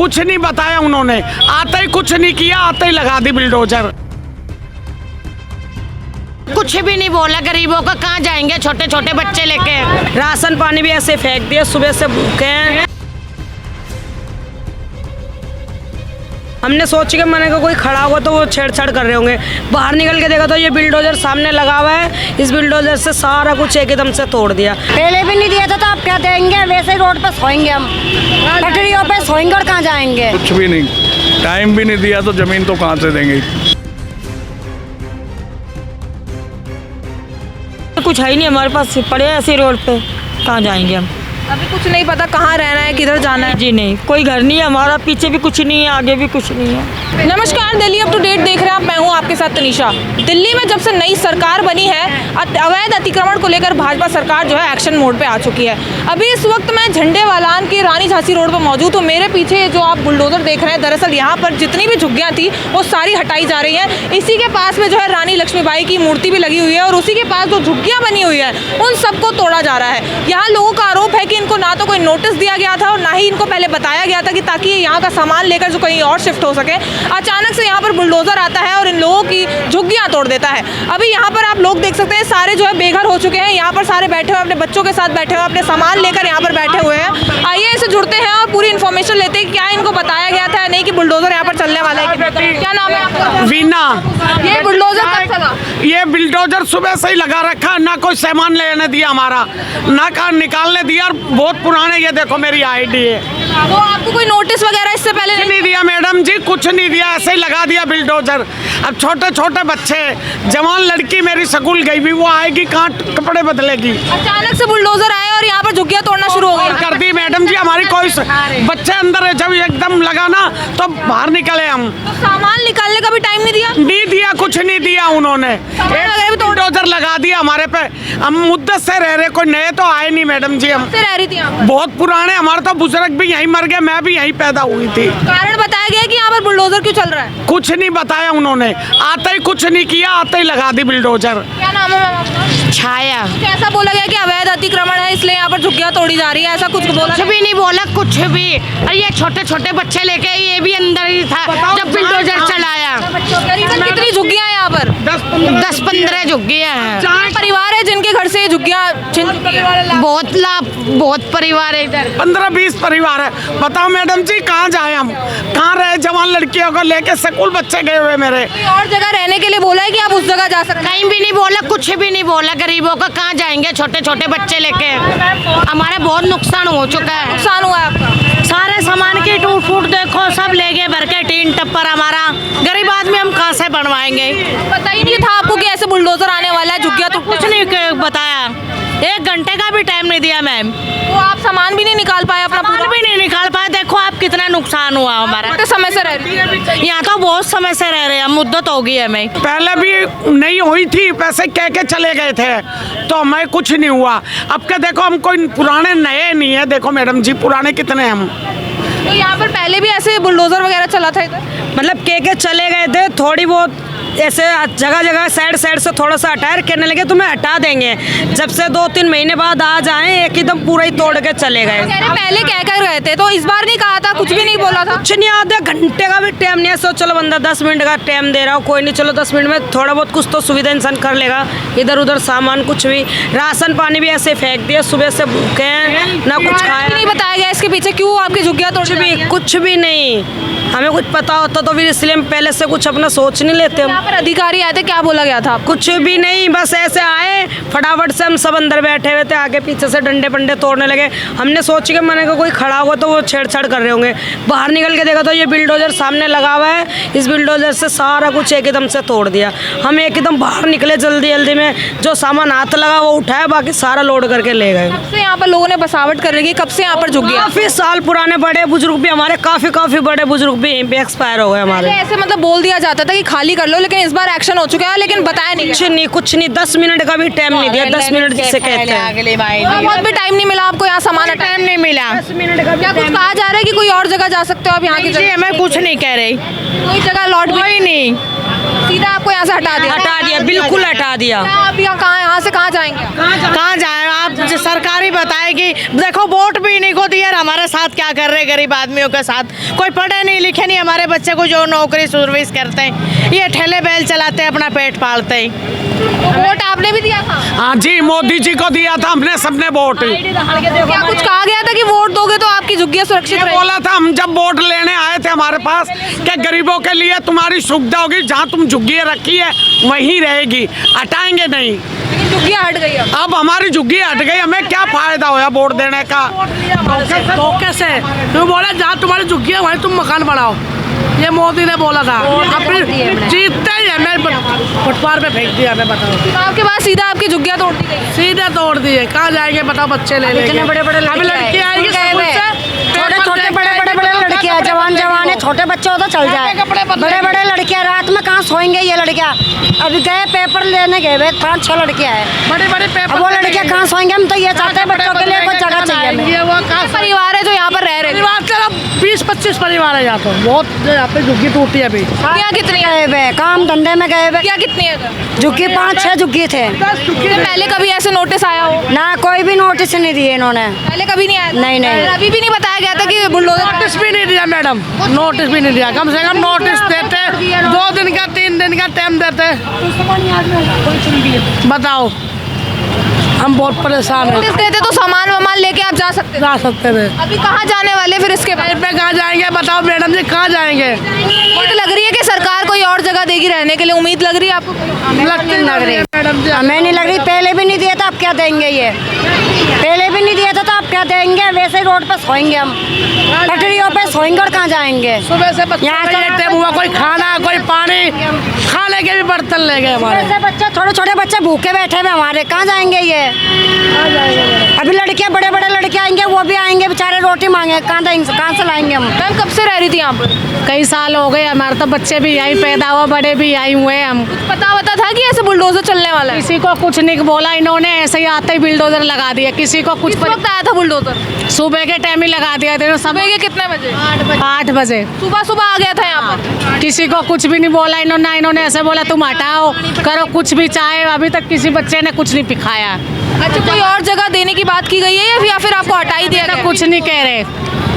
कुछ नहीं बताया उन्होंने, आते ही कुछ नहीं किया, आते ही लगा दी बिल्डोजर। कुछ भी नहीं बोला, गरीबों का कहाँ जाएंगे छोटे छोटे बच्चे लेके। राशन पानी भी ऐसे फेंक दिया, सुबह से भूखे हैं। हमने सोच के मैंने कहा कोई खड़ा होगा तो वो छेड़छाड़ कर रहे होंगे, बाहर निकल के देखा तो ये बिल्डोजर सामने लगा हुआ है। इस बिल्डोजर से सारा कुछ एकदम से तोड़ दिया। पहले भी नहीं दिया था तो अब क्या देंगे, वैसे ही रोड पे सोएंगे हम, पटरियों पे सोएंगे और कहाँ जाएंगे। कुछ भी नहीं, टाइम भी नहीं दिया तो जमीन तो कहाँ से देंगे। कुछ है ही नहीं हमारे पास, पड़े ऐसे रोड पे, कहाँ जाएंगे हम। अभी कुछ नहीं पता कहाँ रहना है, किधर जाना है। जी नहीं, कोई घर नहीं है हमारा, पीछे भी कुछ नहीं है, आगे भी कुछ नहीं है। नमस्कार, दिल्ली अप टू डेट देख रहे हैं आप, मैं हूँ आपके साथ तनीषा। दिल्ली में जब से नई सरकार बनी है, अवैध अतिक्रमण को लेकर भाजपा सरकार जो है एक्शन मोड पे आ चुकी है। अभी इस वक्त मैं झंडेवालान की रानी झांसी रोड पर मौजूद हूँ। मेरे पीछे जो आप बुलडोजर देख रहे हैं, दरअसल यहाँ पर जितनी भी झुग्गियाँ थी वो सारी हटाई जा रही हैं। इसी के पास में जो है रानी लक्ष्मीबाई की मूर्ति भी लगी हुई है और उसी के पास जो झुग्गियाँ बनी हुई है उन सबको तोड़ा जा रहा है। यहाँ लोगों का आरोप है कि इनको ना तो कोई नोटिस दिया गया था और ना ही इनको पहले बताया गया था कि ताकि ये यहाँ का सामान लेकर जो कहीं और शिफ्ट हो सके। अचानक से यहाँ पर बुलडोजर आता है और इन लोगों की झुग्गियाँ तोड़ देता है। अभी यहाँ पर आप लोग देख सकते हैं, सारे जो है बेघर हो चुके हैं। यहाँ पर सारे बैठे हुए अपने बच्चों के साथ बैठे हुए, अपने सामान लेकर यहाँ पर बैठे हुए हैं। आइए इसे जुड़ते हैं और पूरी इन्फॉर्मेशन लेते हैं क्या इनको बताया गया था नहीं कि बुलडोजर यहाँ पर चलने वाला है। क्या नाम है आपका? वीना। ये बुलडोजर कब चला? ये बिल्डोजर सुबह से ही लगा रखा, ना कोई सामान लेने दिया हमारा, ना कार निकालने दिया। और बहुत पुराने, ये देखो मेरी आईडी है। वो आपको कोई नोटिस वगैरह इससे पहले नहीं दिया मैडम जी, कुछ नहीं दिया, ऐसे ही लगा दिया बिल्डोजर। अब छोटे छोटे बच्चे, जवान लड़की मेरी स्कूल गई भी, वो आएगी कहाँ कपड़े बदलेगी। अचानक से बुलडोजर आए और यहाँ पर झुग्गियाँ तोड़ना शुरू हो गई कर दी मैडम जी। हमारी कोई बच्चे अंदर है, जब एकदम लगा ना तो बाहर निकले हम। तो सामान निकालने का भी टाइम नहीं दिया? नहीं दिया, कुछ नहीं दिया उन्होंने। एक बुलडोजर लगा दिया हमारे पे। हम मुद्दत से रह रहे, कोई नए तो आए नहीं मैडम जी। हम से रह रही थी यहाँ पर? बहुत पुराने, हमारे तो बुजुर्ग भी यहीं मर गए, मैं भी यहीं पैदा हुई थी। कारण बताया गया कि यहाँ पर बुलडोजर क्यों चल रहा है? कुछ नहीं बताया उन्होंने, आते ही कुछ नहीं किया, आते ही लगा दी बिल्डोजर। क्या नाम है मैम आपका? छाया। कुछ ऐसा बोला गया कि अवैध अतिक्रमण है इसलिए यहाँ पर झुग्गियाँ तोड़ी जा रही है, ऐसा कुछ बोला? कुछ भी नहीं बोला, कुछ भी। और ये छोटे छोटे बच्चे लेके, ये भी अंदर ही था जब बिल्डोजर चलाया। करीबन कितनी झुग्गियाँ हैं यहाँ पर? 10-15 झुग्गियाँ हैं। परिवार है जिनके घर से ये झुग्गियाँ छिन चुकी हैं? बहुत परिवार है इधर। 15-20 परिवार है। बताओ मैडम जी कहाँ जाए हम, कहाँ रहे? जवान लड़कियों को लेके स्कूल बच्चे गए हुए मेरे। कोई और जगह रहने के लिए बोला है कि आप उस जगह जा सकते हैं? कहीं भी नहीं बोला, कुछ भी नहीं बोला। गरीबों का कहाँ जाएंगे छोटे छोटे बच्चे लेके। हमारे बहुत नुकसान हो चुका है। नुकसान हुआ है आपका? सारे सामान की टूट फूट देखो, सब ले गए भर के टीन टप्पर। हमारा गरीब आदमी हम कहाँ से बनवाएंगे? पता ही नहीं था आपको कि ऐसे बुलडोजर आने वाला है, झुग्गियाँ तो कुछ नहीं बताया, 1 घंटे का भी टाइम नहीं दिया मैम। तो आप सामान भी नहीं निकाल पाए अपना? सामान भी नहीं निकाल पाए। देखो आप कितना नुकसान हुआ हमारा। कितने समय से रह रही है? यहाँ तो बहुत समय से रह रहे हैं, मुद्दत हो गई है हमें। पहले भी नहीं हुई थी, पैसे कह के चले गए थे तो हमें कुछ नहीं हुआ। अब क्या देखो, हम कोई पुराने नए नहीं है। देखो मैडम जी, पुराने कितने हम। तो यहाँ पर पहले भी ऐसे बुलडोजर वगैरह चला था इधर? मतलब के चले गए थे, थोड़ी बहुत ऐसे जगह जगह साइड से थोड़ा सा हटाए, कहने लगे तुम्हें हटा देंगे। जब से 2-3 महीने बाद आ जाए, एकदम पूरा ही तोड़ के चले गए। पहले कह कर गए थे तो इस बार नहीं कहा था, कुछ भी नहीं बोला था? कुछ नहीं, आधे घंटे का भी टाइम नहीं है। सो चलो बंदा 10 मिनट का टाइम दे रहा हो, कोई नहीं, चलो 10 मिनट में थोड़ा बहुत कुछ तो सुविधा इंसान कर लेगा। इधर उधर सामान कुछ भी, राशन पानी भी ऐसे फेंक दिया, सुबह से भूखे हैं, ना कुछ खाया। नहीं बताया गया इसके पीछे क्यों आपकी झुग्गियाँ तोड़ दी? कुछ भी नहीं, हमें कुछ पता होता तो फिर इसलिए हम पहले से कुछ अपना सोच नहीं लेते हम। यहाँ पर अधिकारी आए थे, क्या बोला गया था? कुछ भी नहीं, बस ऐसे आए, फटाफट से हम सब अंदर बैठे हुए थे, आगे पीछे से डंडे पंडे तोड़ने लगे। हमने सोच के मैंने कहा कोई खड़ा होगा तो वो छेड़छाड़ कर रहे होंगे, बाहर निकल के देखा तो ये बिल्डोजर सामने लगा हुआ है। इस बिल्डोजर से सारा कुछ एकदम से तोड़ दिया। हम एकदम बाहर निकले जल्दी में, जो सामान हाथ लगा वो उठाया, बाकी सारा लोड करके ले गए। कब से यहाँ पर लोगों ने बसावट कर रही है? कब से यहाँ पर झुग्गियाँ? काफी साल पुराने बड़े बुजुर्ग भी हमारे, काफी बड़े बुजुर्ग भी यहीं पे एक्सपायर हो गए हमारे। ऐसे मतलब बोल दिया जाता था कि खाली कर लो, लेकिन इस बार एक्शन हो चुका है, लेकिन बताया नहीं। कुछ नहीं 10 मिनट का भी टाइम नहीं दिया। 10 मिनट जिसे कहते हैं, बहुत भी टाइम नहीं मिला आपको यहाँ सामान? टाइम नहीं मिला। 10 मिनट का क्या कुछ कहा जा रहा है कि कोई और जगह जा सकते हो आप यहाँ की जी, जगह? हमें कुछ नहीं कह रही, कोई जगह लौट भी कोई नहीं। सीधा आपको यहाँ से हटा दिया? हटा दिया, बिल्कुल हटा दिया। आप यहाँ से कहाँ जाएंगे? कहाँ जाए आप? सरकारी बताएगी। देखो वोट भी इन्हीं को दिए, हमारे साथ क्या कर रहे गरीब आदमियों के साथ? कोई पढ़े नहीं लिखे नहीं, हमारे बच्चे को जो नौकरी सर्विस करते हैं, ये ठेले बैल चलाते हैं, अपना पेट पालते हैं। वोट आपने भी दिया था? हाँ जी, मोदी जी को दिया था हमने सबने वोट। क्या कुछ कहा गया था कि वोट दोगे तो आपकी झुग्गियाँ सुरक्षित रहेगी? बोला था हम जब वोट लेने आए थे हमारे पास कि गरीबों के लिए तुम्हारी सुविधा होगी, जहाँ तुम झुग्गियाँ रखी है वहीं रहेगी, हटाएंगे नहीं। लेकिन झुग्गियाँ हट गई अब हमारी झुग्गी हट गई, हमें क्या फायदा होया वोट देने का? धोखे से तुम बोला जहाँ तुम्हारी झुग्गी है वहीं तुम मकान बनाओ, ये मोदी ने बोला था। अपनी जीतते ही हमें फुटपाथ पे फेंक दिया। हमें बताओ, चुनाव के बाद सीधा आपकी झुग्गियाँ तोड़ दी गई? सीधे तोड़ दिए। कहाँ जाएंगे बताओ? बच्चे ले लेंगे। बड़े बड़े लड़की आएगी, छोटे छोटे बड़े लड़कियां, जवान है, छोटे बच्चे हो तो चल जाए। बड़े बड़े लड़कियां रात में कहाँ सोएंगे ये लड़कियां? अभी गए पेपर लेने गए 5-6 लड़कियां हैं, बड़े बड़े पेपर। अब वो लड़कियां कहाँ सोएंगे? हम तो ये चाहते हैं बच्चों के लिए कोई जगह चाहिए। वो कहाँ परिवार है जो यहाँ पर रह रहे थे? 20-25 परिवार है यहाँ तो, बहुत यहाँ पे झुग्गी टूटी है अभी। झुग्गियाँ कितनी है? गए हुए काम धंधे में गए हुए, क्या कितनी है? झुग्गी 5-6 झुग्गी थे। पहले कभी ऐसे नोटिस आया हो? ना कोई भी नोटिस नहीं दिए इन्होंने। पहले कभी नहीं आया? नहीं। अभी भी नहीं बताया गया था कि बुलडोजर? नोटिस भी नहीं दिया मैडम, नोटिस भी नहीं दिया। कम से कम नोटिस देते, 2 दिन का 3 दिन का टाइम देते। बताओ, हम बहुत परेशान हैं। नोटिस देते तो सामान वामान लेके आप जा सकते थे। अभी कहाँ जाने वाले फिर इसके बाद? पे कहाँ जाएंगे बताओ मैडम जी, कहाँ जाएंगे? उम्मीद लग रही है कि सरकार कोई और जगह देगी रहने के लिए, उम्मीद लग रही है आपको? लगती लग रही है मैडम जी। हमें नहीं लग रही, पहले भी नहीं दिया था, अब क्या देंगे? ये पहले भी नहीं दिया था तो अब क्या देंगे? वैसे ही रोड पे सोएंगे हम, पटरियों पे सोएंगे और कहाँ जाएंगे? सुबह से बच्चों यहाँ का से ये टाइम हुआ, कोई खाना कोई पानी, खाने के भी बर्तन ले गए हमारे। ऐसे बच्चे, छोटे छोटे बच्चे भूखे बैठे हुए हमारे, कहाँ जाएंगे ये? अभी लड़कियां, बड़े बड़े लड़के आएंगे, वो भी आएंगे बेचारे, रोटी मांगे, कहाँ से लाएंगे हम? मैम कब से रह रही थी यहाँ पर? कई साल हो गए, हमारे तो बच्चे भी यहीं पैदा हुए, बड़े भी यहीं हुए। हम पता था कि ऐसे बुलडोजर चलने वाला है? किसी को कुछ नहीं बोला, इन्होंने ऐसे ही आते ही बिल्डोजर लगा दिया। किसी को कुछ किस वक्त आया था बुलडोजर? सुबह के टाइम ही लगा दिया था। सुबह के कितने बजे? 8 बजे सुबह आ गया था यहाँ पर। किसी को कुछ भी नहीं बोला इन्होंने ऐसे बोला तुम हटाओ करो कुछ भी चाहे। अभी तक किसी बच्चे ने कुछ नहीं पिखाया। अच्छा, कोई और जगह देने की बात की गई है या फिर आपको हटा ही दिया गया? कुछ नहीं कह रहे।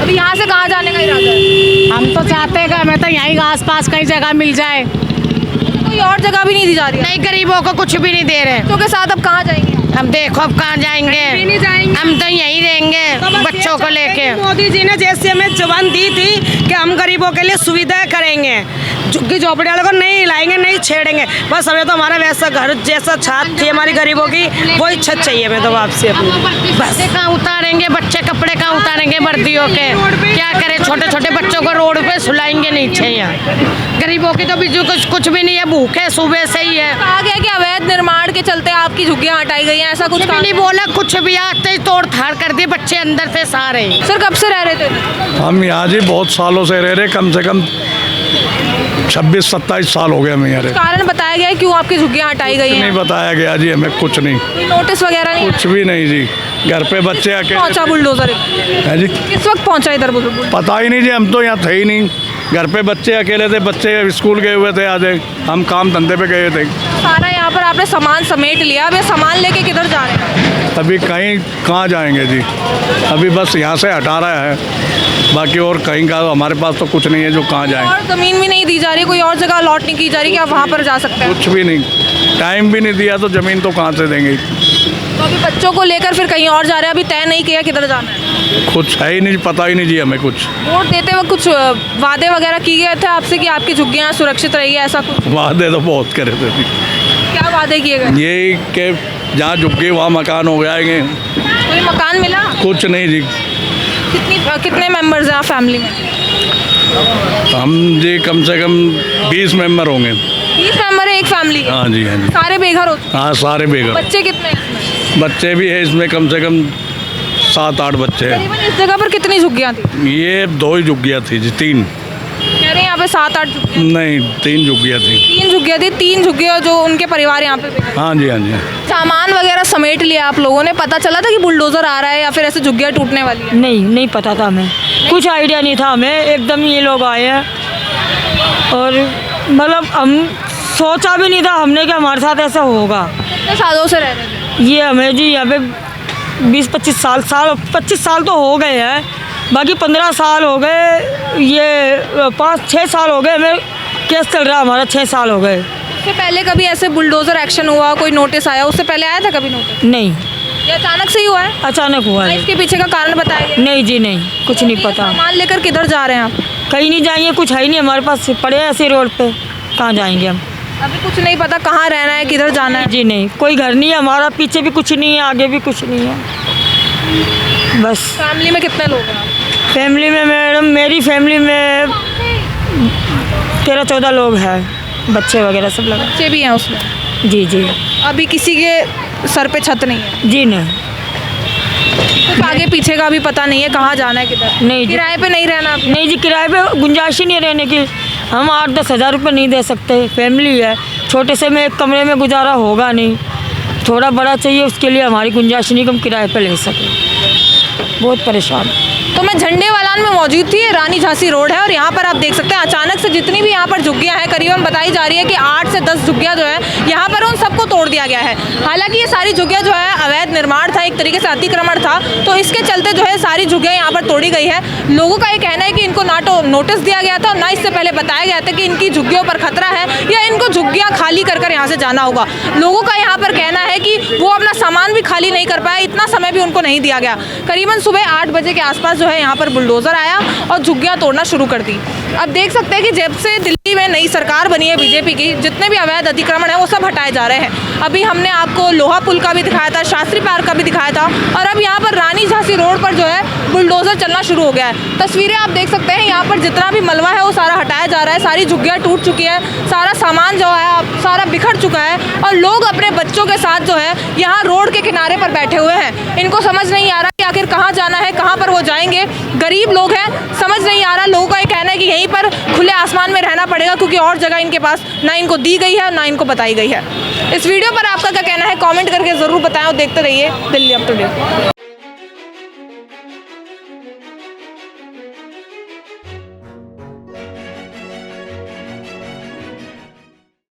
अभी यहाँ से कहाँ जाने का इरादा है? हम तो चाहते हैं कि हमें तो यहीं आस पास कहीं जगह मिल जाए। कोई और जगह भी नहीं दी जा रही? नहीं, गरीबों को कुछ भी नहीं दे रहे। बच्चों के साथ अब कहाँ जाएंगे? हम देखो अब कहाँ जाएंगे, हम तो यहीं रहेंगे बच्चों को लेके। मोदी जी ने जैसे हमें जुबान दी थी कि हम गरीबों के लिए सुविधाएं करेंगे, झुग्गी झोपड़ी वालों को नहीं हिलाएंगे, नहीं छेड़ेंगे। बस हमें तो हमारा वैसा घर जैसा छत थी हमारी गरीबों की, वही छत चाहिए हमें तो आपसे अपनी। बस कहाँ उतारेंगे बच्चे, कपड़े कहाँ उतारेंगे वर्दियों के? क्या करें, छोटे छोटे बच्चों को रोड पे सुलाएंगे नीचे। यहाँ गरीबों की तो बिजू कुछ भी नहीं है, भूखे सुबह से ही है। कहा गया कि अवैध निर्माण के चलते आपकी झुग्गियाँ हटाई गई हैं, ऐसा कुछ कुछ भी नहीं बोला, कुछ भी आते ही तोड़ थाड़ कर दिए बच्चे अंदर से सारे। सर कब से रह रहे थे? हम यहाँ जी बहुत सालों से रह रहे, कम से कम 26-27 साल हो गए हमें यहाँ रहे। कारण बताया गया है क्यों आपकी झुग्गियाँ हटाई गई नहीं हैं? बताया गया जी हमें, कुछ नहीं, कोई नोटिस वगैरह नहीं? कुछ भी नहीं जी। घर पे बच्चे अकेले पहुंचा बुलडोजर? है जी, किस वक्त पहुंचा इधर बुलडोजर? पता ही नहीं जी, हम तो यहाँ थे ही नहीं। घर पे बच्चे अकेले थे, बच्चे स्कूल गए हुए थे, आज हम काम धंधे पे गए थे। सारा यहाँ पर आपने सामान समेट लिया, अब ये सामान लेके किधर जा रहे हैं? अभी कहाँ जाएंगे जी, अभी बस यहाँ से हटा रहा है, बाकी और कहीं का हमारे पास तो कुछ नहीं है जो कहाँ जाएं। और ज़मीन भी नहीं दी जा रही, कोई और जगह अलॉट नहीं की जा रही कि आप वहाँ पर जा सकते हैं? कुछ भी नहीं, टाइम भी नहीं दिया तो ज़मीन तो कहाँ से देंगे। तो अभी बच्चों को लेकर फिर कहीं और जा रहे हैं, अभी तय नहीं किया किधर जाना है? कुछ है ही नहीं, पता ही नहीं जी हमें कुछ। वोट देते वक्त कुछ वादे वगैरह किए गए थे आपसे कि आपकी झुग्गियाँ सुरक्षित रहेगी, ऐसा कुछ? वादे तो बहुत करे थे जी। क्या वादे किए गए? यही कि जहाँ झुग्गी वहाँ मकान हो जाएंगे। कोई मकान मिला? कुछ नहीं जी। कितने मेंबर्स हैं आप फैमिली में? हम जी कम से कम 20 मेंबर होंगे। 20 मेंबर है एक फैमिली के? हाँ जी, हाँ जी। सारे बेघर हो चुके? हाँ सारे बेघर। बच्चे कितने हैं इसमें? बच्चे भी है इसमें, कम से कम 7-8 बच्चे हैं। करीबन इस जगह पर कितनी झुग्गियाँ थी? ये 2 ही झुग्गियाँ थी जी, 3 कह रहे हैं यहाँ पे 7-8 झुग्गियाँ? नहीं, 3 झुग्गियाँ थी। 3 झुग्गियाँ थी, 3 झुग्गियाँ जो उनके परिवार यहाँ पे? हाँ जी, हाँ जी। सामान वगैरह समेट लिया आप लोगों ने? पता चला था कि बुलडोजर आ रहा है या फिर ऐसे झुग्गियाँ टूटने वाली है? नहीं पता था हमें, कुछ आइडिया नहीं था हमें, एकदम ये लोग आए हैं और मतलब हम सोचा भी नहीं था हमने कि हमारे साथ ऐसा होगा। कितने सालों से रह रहे थे? ये हमें जी यहाँ पे 20-25 साल 25 साल तो हो गए हैं, बाकी 15 साल हो गए, ये 5-6 साल हो गए हमें केस चल रहा है हमारा, 6 साल हो गए। उससे पहले कभी ऐसे बुलडोजर एक्शन हुआ, कोई नोटिस आया, उससे पहले आया था कभी नोटिस? नहीं, ये अचानक से ही हुआ है? अचानक हुआ है। इसके पीछे का कारण बताया गया? नहीं जी नहीं, कुछ नहीं पता। सामान लेकर किधर जा रहे हैं आप? कहीं नहीं जाएंगे, कुछ है ही नहीं हमारे पास, पड़े हैं ऐसे रोड पे, कहाँ जाएंगे हम। अभी कुछ नहीं पता कहाँ रहना है, किधर जाना है? जी नहीं, कोई घर नहीं है हमारा, पीछे भी कुछ नहीं है, आगे भी कुछ नहीं है। बस फैमिली में कितने लोग हैं? फैमिली में मैडम, मेरी फैमिली में 13-14 लोग हैं, बच्चे वगैरह सब लगा। बच्चे भी हैं उसमें? जी जी अभी किसी के सर पे छत नहीं है? जी नहीं, कुछ आगे पीछे का भी पता नहीं है कहाँ जाना है, किधर? नहीं जी। किराए पे नहीं रहना? नहीं जी, किराए पे गुंजाइश ही नहीं रहने की। हम 8-10 हज़ार रुपये नहीं दे सकते, फैमिली है, छोटे से में एक कमरे में गुजारा होगा नहीं, थोड़ा बड़ा चाहिए, उसके लिए हमारी गुंजाइश नहीं कि हम किराए पे ले सकें। बहुत परेशान। तो मैं झंडेवालान में मौजूद थी, ये रानी झांसी रोड है और यहाँ पर आप देख सकते हैं अचानक से जितनी भी यहाँ पर झुग्गियाँ हैं, करीबन बताई जा रही है कि 8 से 10 झुग्गियाँ जो है यहाँ पर उन सबको तोड़ दिया गया है। हालांकि ये सारी झुग्गियाँ जो है अवैध निर्माण था, एक तरीके से अतिक्रमण था, तो इसके चलते जो है सारी झुग्गियाँ यहाँ पर तोड़ी गई है। लोगों का ये कहना है कि इनको ना तो नोटिस दिया गया था और ना इससे पहले बताया गया था कि इनकी झुग्गियों पर खतरा है या इनको झुग्गियाँ खाली कर यहाँ से जाना होगा। लोगों का यहाँ पर कहना है कि वो अपना सामान भी खाली नहीं कर पाए, इतना समय भी उनको नहीं दिया गया। करीबन सुबह 8 बजे के आसपास जो है यहाँ पर बुलडोजर आया और झुग्गियाँ तोड़ना शुरू कर दी। अब देख सकते हैं कि जब से दिल्ली में नई सरकार बनी है बीजेपी की, जितने भी अवैध अतिक्रमण है वो सब हटाए जा रहे हैं। अभी हमने आपको लोहा पुल का भी दिखाया था, शास्त्री पार्क का भी दिखाया था और अब यहाँ पर रानी झांसी रोड पर जो है बुलडोजर चलना शुरू हो गया है। तस्वीरें आप देख सकते हैं, यहाँ पर जितना भी मलबा है वो सारा हटाया जा रहा है, सारी झुग्गियाँ टूट चुकी है, सारा सामान जो है सारा बिखर चुका है और लोग अपने बच्चों के साथ जो है यहाँ रोड के किनारे पर बैठे हुए हैं। इनको समझ नहीं आ रहा कि आखिर कहाँ जाना है, कहाँ पर वो जाएंगे। गरीब लोग हैं, समझ नहीं आ रहा। लोगों का ये कहना है कि यहीं पर खुले आसमान में रहना पड़ेगा क्योंकि और जगह इनके पास ना इनको दी गई है ना इनको बताई गई है। इस वीडियो पर आपका क्या कहना है कमेंट करके ज़रूर बताएं और देखते रहिए दिल्ली अप टू डेट।